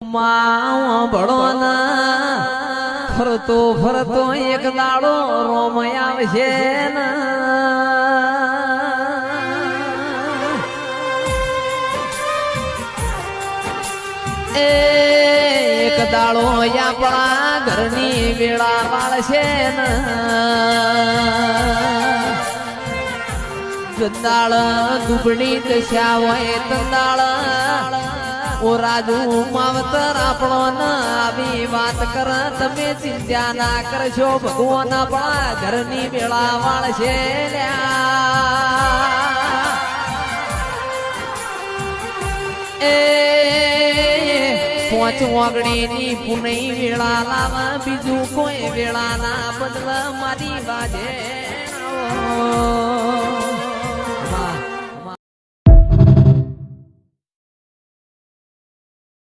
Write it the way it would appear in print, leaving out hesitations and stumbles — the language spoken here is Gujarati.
માવો ભળો ના ફરતો ફરતો એક દાડો રોમય આવશે ને એક દાડો આપણા ઘરની વેળા વાળશે ને ચંદાળ દુબળી દશા હોય તંદાળ ઓ રાજુ માવતર આપણો ના આવી વાત કર તમે ચિંતા ના કરશો ભગવાન આપણા ઘરની વેળા વાળશે એ પોચ વાગડી ની પુનઈ વેળા લાવા બીજું કોઈ વેળા ના બદલ મારી બાજે